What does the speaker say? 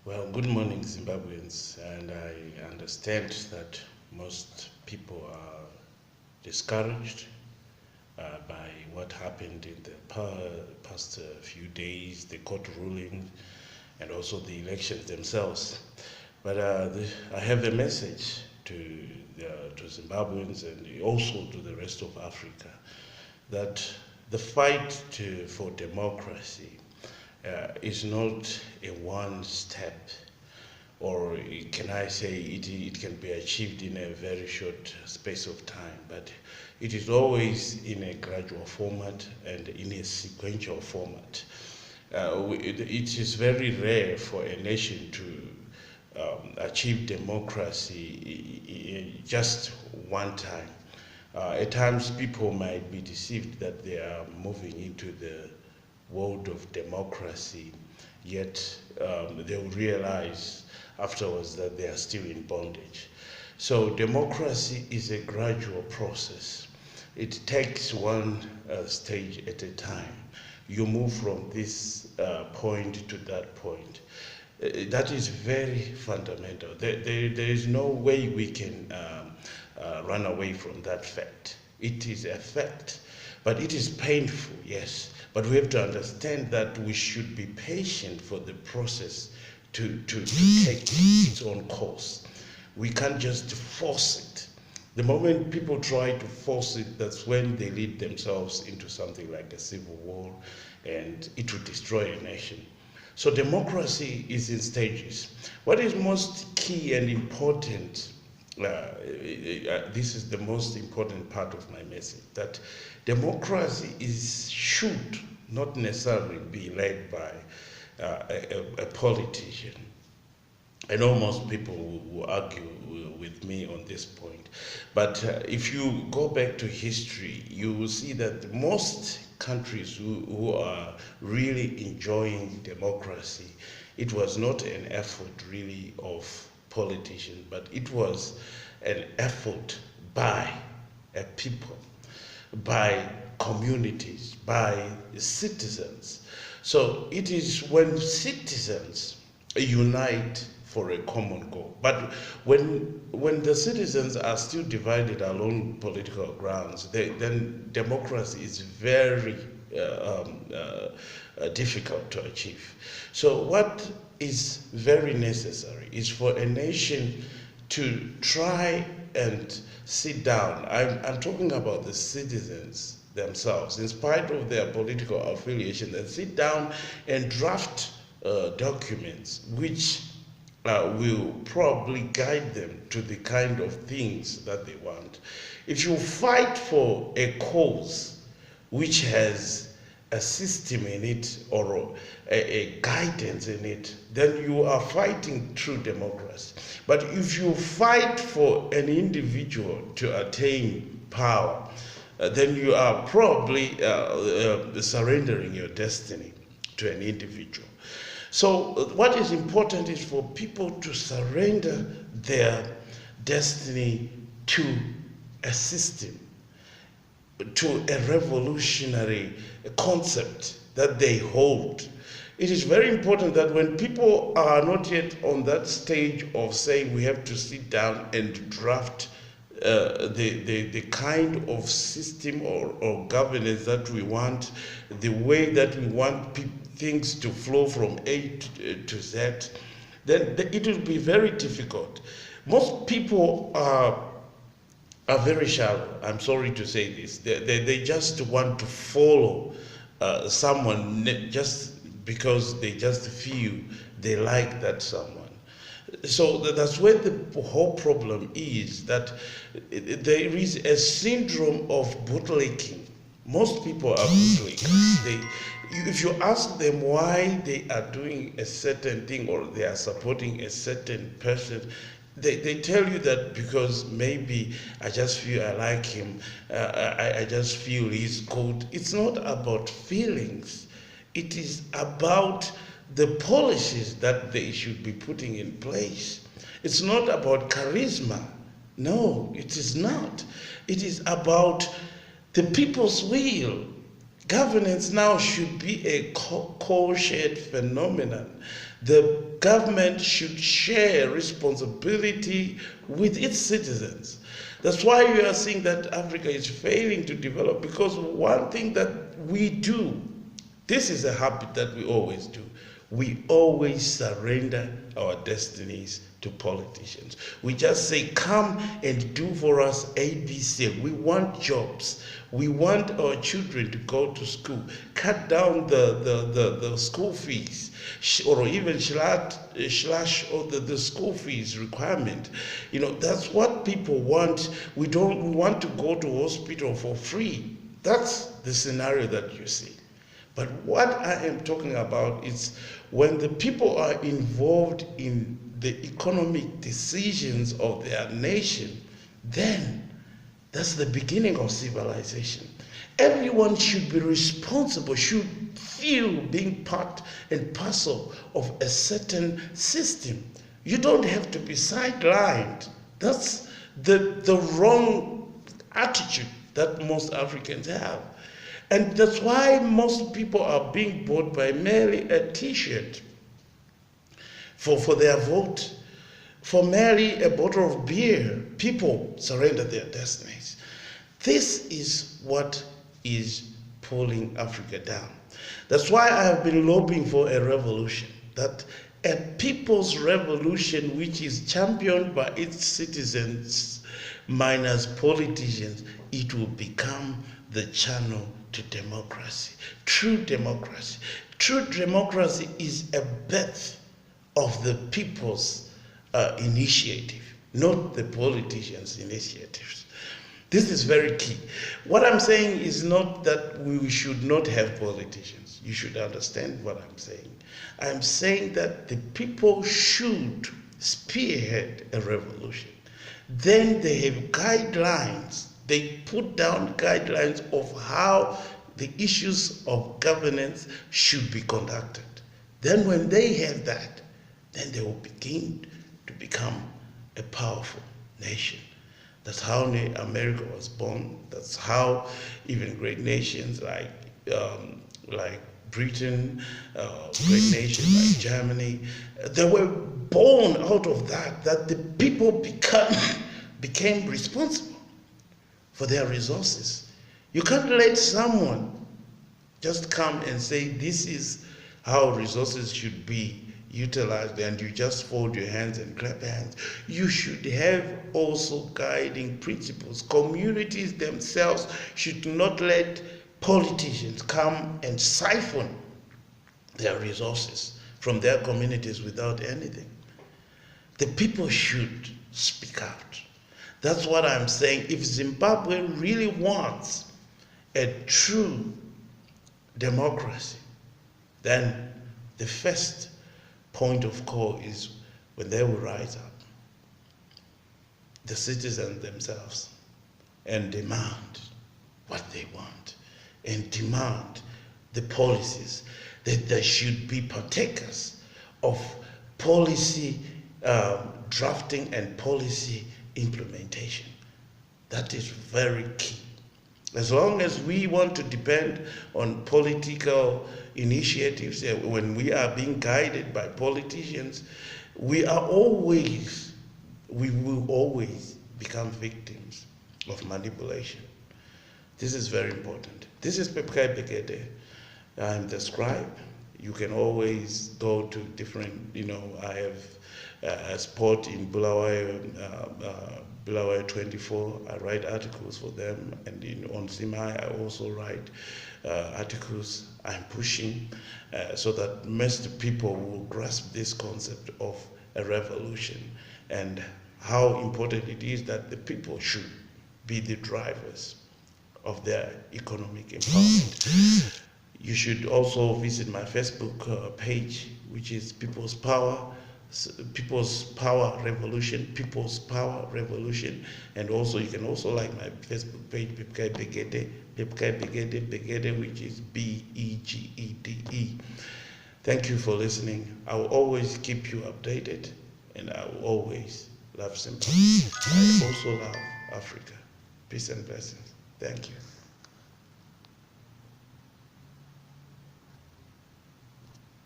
Well, good morning, Zimbabweans. And I understand that most people are discouraged by what happened in the past few days, the court ruling, and also the elections themselves. But I have a message to Zimbabweans and also to the rest of Africa that the fight for democracy is not a one step, or can I say it can be achieved in a very short space of time, but it is always in a gradual format and in a sequential format. It is very rare for a nation to achieve democracy just one time. At times, people might be deceived that they are moving into the world of democracy, yet they'll realize afterwards that they are still in bondage. So democracy is a gradual process. It takes one stage at a time. You move from this point to that point. That is very fundamental. There is no way we can run away from that fact. It is a fact, but it is painful, yes. But we have to understand that we should be patient for the process to take its own course. We can't just force it. The moment people try to force it, that's when they lead themselves into something like a civil war, and it will destroy a nation. So democracy is in stages. What is most key and important, this is the most important part of my message, that democracy should not necessarily be led by a politician. I know most people will argue with me on this point, but if you go back to history, you will see that most countries who are really enjoying democracy, it was not an effort really of politicians, but it was an effort by a people, by communities, by citizens. So it is when citizens unite for a common goal. But when the citizens are still divided along political grounds, then democracy is very difficult to achieve. So what is very necessary is for a nation to try and sit down. I'm talking about the citizens themselves, in spite of their political affiliation, and sit down and draft documents which will probably guide them to the kind of things that they want. If you fight for a cause which has a system in it or a guidance in it, then you are fighting true democracy. But if you fight for an individual to attain power, then you are probably surrendering your destiny to an individual. So what is important is for people to surrender their destiny to a system, to a revolutionary concept that they hold. It is very important that when people are not yet on that stage of saying we have to sit down and draft the kind of system or governance that we want, the way that we want things to flow from A to Z, then it will be very difficult. Most people are very shallow. I'm sorry to say this. They just want to follow someone just because they just feel they like that someone. So that's where the whole problem is, that there is a syndrome of bootlicking. Most people are bootlickers. If you ask them why they are doing a certain thing or they are supporting a certain person, they tell you that because maybe I just feel I like him, I just feel he's good. It's not about feelings. It is about the policies that they should be putting in place. It's not about charisma. No, it is not. It is about the people's will. Governance now should be a co-shared phenomenon. The government should share responsibility with its citizens. That's why we are seeing that Africa is failing to develop, because one thing that we do, this is a habit that we always do. We always surrender our destinies to politicians. We just say, come and do for us ABC. We want jobs. We want our children to go to school. Cut down the school fees, or even slash or the school fees requirement. That's what people want. We want to go to hospital for free. That's the scenario that you see. But what I am talking about is when the people are involved in the economic decisions of their nation, then that's the beginning of civilization. Everyone should be responsible, should feel being part and parcel of a certain system. You don't have to be sidelined. That's the wrong attitude that most Africans have. And that's why most people are being bought by merely a t-shirt for their vote, for merely a bottle of beer. People surrender their destinies. This is what is pulling Africa down. That's why I have been lobbying for a revolution, that a people's revolution which is championed by its citizens minus politicians, it will become the channel to democracy. True democracy. True democracy is a birth of the people's initiative, not the politicians' initiatives. This is very key. What I'm saying is not that we should not have politicians. You should understand what I'm saying. I'm saying that the people should spearhead a revolution. Then they have guidelines. They put down guidelines of how the issues of governance should be conducted. Then when they have that, then they will begin to become a powerful nation. That's how America was born. That's how even great nations like Britain, great nations like Germany, they were born out of that the people became responsible for their resources. You can't let someone just come and say this is how resources should be utilized and you just fold your hands and clap hands. You should have also guiding principles. Communities themselves should not let politicians come and siphon their resources from their communities without anything. The people should speak out. That's what I'm saying. If Zimbabwe really wants a true democracy, then the first point of call is when they will rise up, the citizens themselves, and demand what they want, and demand the policies, that they should be partakers of policy drafting and policy implementation. That is very key. As long as we want to depend on political initiatives, when we are being guided by politicians, we will always become victims of manipulation. This is very important. This is Pepkai Begede. I'm the scribe. You can always go to different, I have a spot in Bulawayo 24. I write articles for them, and on Zimai I also write articles. I'm pushing so that most people will grasp this concept of a revolution and how important it is that the people should be the drivers of their economic empowerment. You should also visit my Facebook page, which is People's Power Revolution, and also you can also like my Facebook page, Pepkai Begede, which is Begede. Thank you for listening. I will always keep you updated, and I will always love Zimbabwe. I also love Africa. Peace and blessings. Thank you.